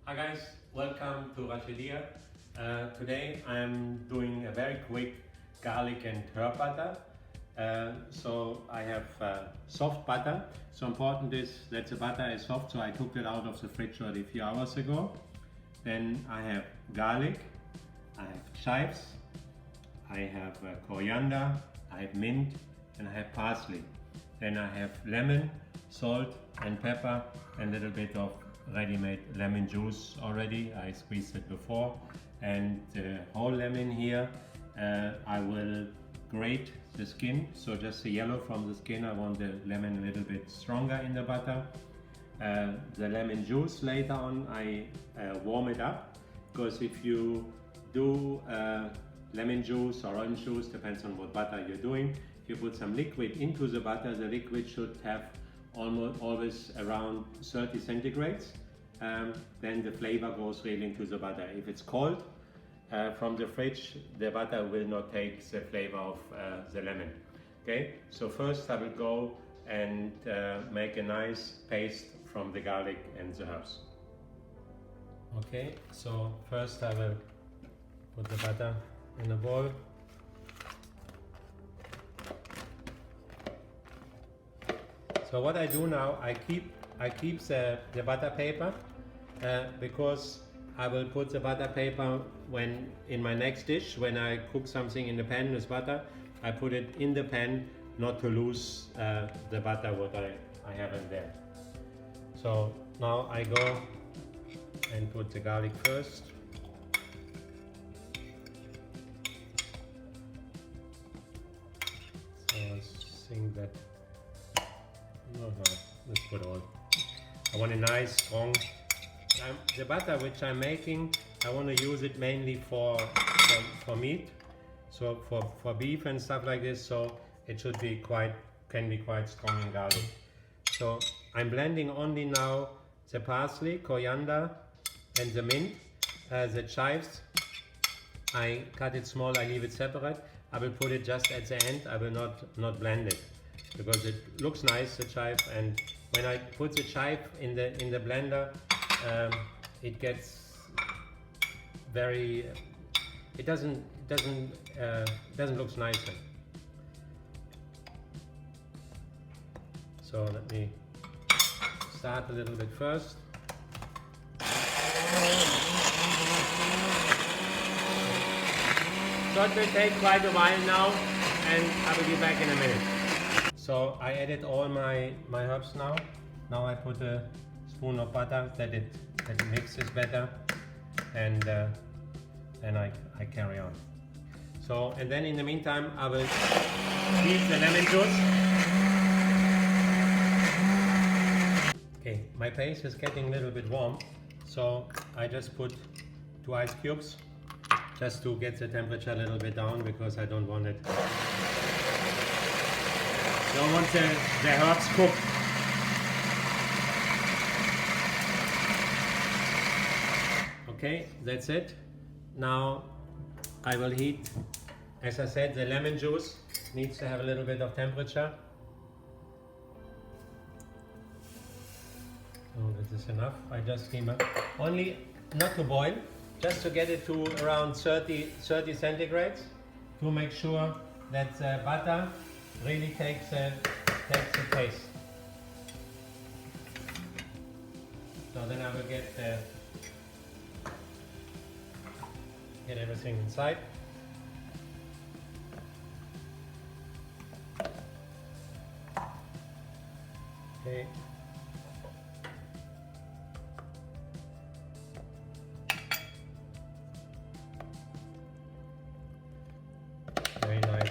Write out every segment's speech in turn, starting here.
Hi guys, welcome to Rachedia. Today I'm doing a very quick garlic and herb butter. So I have soft butter. So important is that the butter is soft, so I took it out of the fridge already a few hours ago. Then I have garlic, I have chives, I have coriander, I have mint, and I have parsley. Then I have lemon, salt and pepper, and a little bit of ready-made lemon juice already. I squeezed it before. And the whole lemon here, I will grate the skin, so just the yellow from the skin. I want the lemon a little bit stronger in the butter. The lemon juice later on, I warm it up, because if you do lemon juice or orange juice, depends on what butter you're doing, if you put some liquid into the butter, the liquid should have always around 30 centigrades. Then the flavor goes really into the butter. If it's cold from the fridge, the butter will not take the flavor of the lemon. Okay, so first I will go and make a nice paste from the garlic and the herbs. Okay, so first I will put the butter in a bowl. So what I do now, I keep the butter paper because I will put the butter paper when in my next dish. When I cook something in the pan with butter, I put it in the pan not to lose the butter what I have in there. So now I go and put the garlic first. So I think that no, let's put all. I want a nice strong. The butter which I'm making, I want to use it mainly for meat, so for beef and stuff like this. So it should be can be quite strong in garlic. So I'm blending only now the parsley, coriander, and the mint. The chives, I cut it small. I leave it separate. I will put it just at the end. I will not blend it, because it looks nice, the chive, and when I put the chive in the blender, it gets very, it doesn't look nicer. So let me start a little bit first. So it will take quite a while now, and I will be back in a minute. So I added all my herbs now. Now I put a spoon of butter that it mixes better, and then I carry on. So, and then in the meantime I will squeeze the lemon juice. Okay, my paste is getting a little bit warm, so I just put 2 ice cubes just to get the temperature a little bit down, because I don't want it. Don't want the herbs cooked. Okay, that's it. Now I will heat, as I said, the lemon juice needs to have a little bit of temperature. So this is enough. I just steam it. Only not to boil, just to get it to around 30 centigrades, to make sure that the butter really takes the taste. So then I will get everything inside. Okay. Very nice.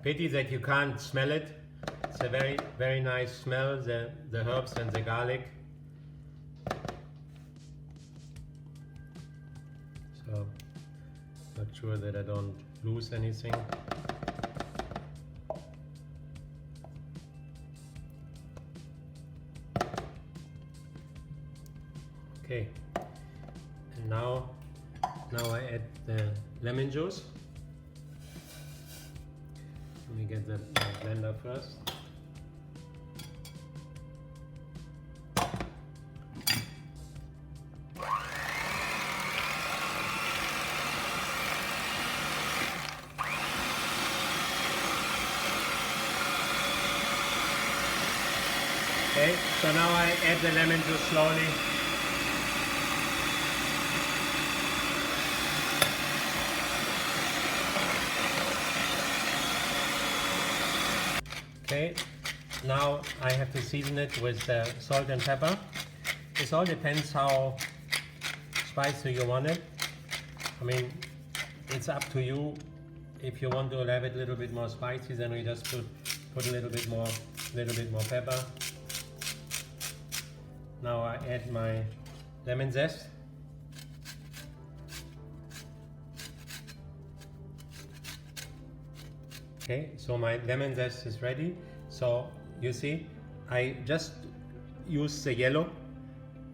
Pity that you can't smell it. It's a very, very nice smell, the herbs and the garlic. So, not sure that I don't lose anything. Okay, and now I add the lemon juice. Let me get the blender first. Okay, so now I add the lemon juice slowly. Okay, now I have to season it with salt and pepper. This all depends how spicy you want it. I mean, it's up to you. If you want to have it a little bit more spicy, then we just put a little bit more pepper. Now I add my lemon zest. Okay, so my lemon zest is ready. So you see, I just use the yellow,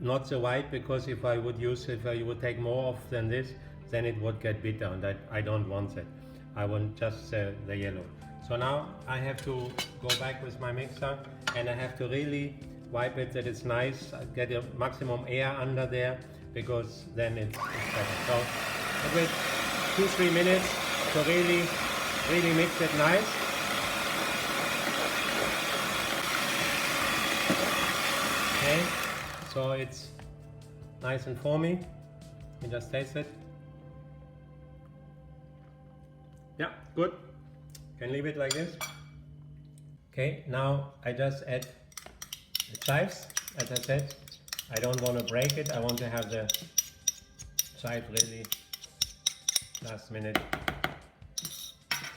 not the white, because if I would take more of than this, then it would get bitter, and I don't want that. I want just the yellow. So now I have to go back with my mixer, and I have to really wipe it that it's nice, get a maximum air under there, because then it's better. So it will 2-3 minutes to really mix it nice. Okay, so it's nice and foamy. Let me just taste it. Yeah, good. Can leave it like this. Okay, now I just add the chives. As I said, I don't want to break it. I want to have the chive really last minute.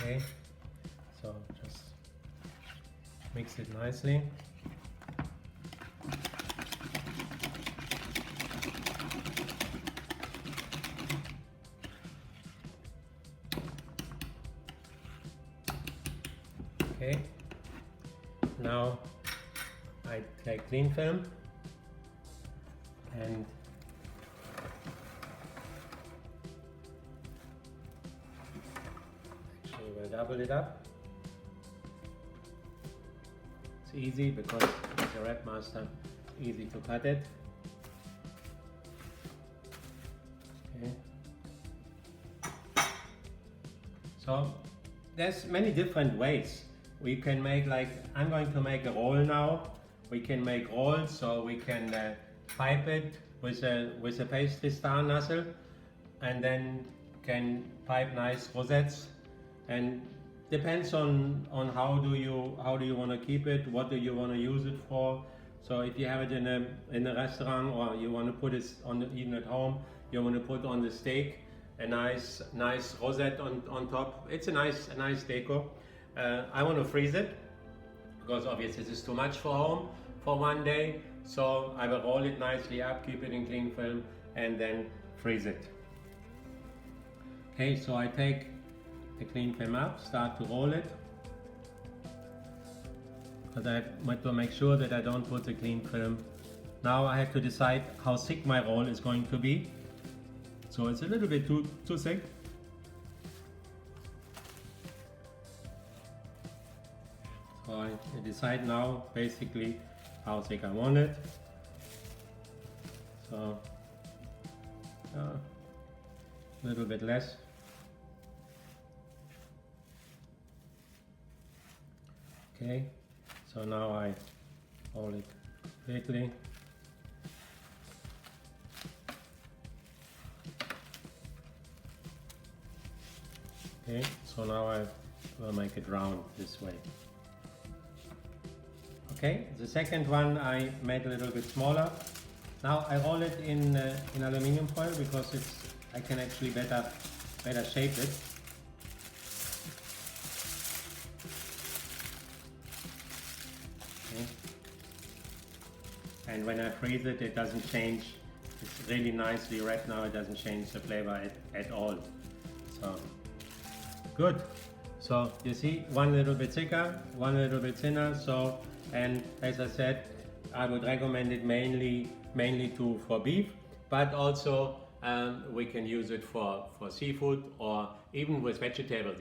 Okay, so just mix it nicely. Okay, now I take clean film and actually we'll double it up. It's easy because it's a wrap master, easy to cut it. Okay. So there's many different ways. We can make, like, I'm going to make a roll now. We can make rolls, so we can pipe it with a pastry star nozzle, and then can pipe nice rosettes. And depends on how do you want to keep it, what do you want to use it for. So if you have it in a restaurant, or you want to put it on even at home, you want to put on the steak a nice rosette on top. It's a nice deco. I want to freeze it because obviously this is too much for home for one day. So I will roll it nicely up, keep it in cling film, and then freeze it. Okay, so I take the cling film up, start to roll it, because I want to make sure that I don't put the cling film. Now I have to decide how thick my roll is going to be. So it's a little bit too thick. So I decide now basically how thick I want it. So a little bit less. Okay, so now I roll it completely. Okay, so now I will make it round this way. Okay, the second one I made a little bit smaller. Now I roll it in aluminum foil because I can actually better shape it. Okay. And when I freeze it, it doesn't change. It's really nicely red now. It doesn't change the flavor at all. So good. So you see, one little bit thicker, one little bit thinner. So, and as I said, I would recommend it mainly for beef, but also we can use it for seafood or even with vegetables.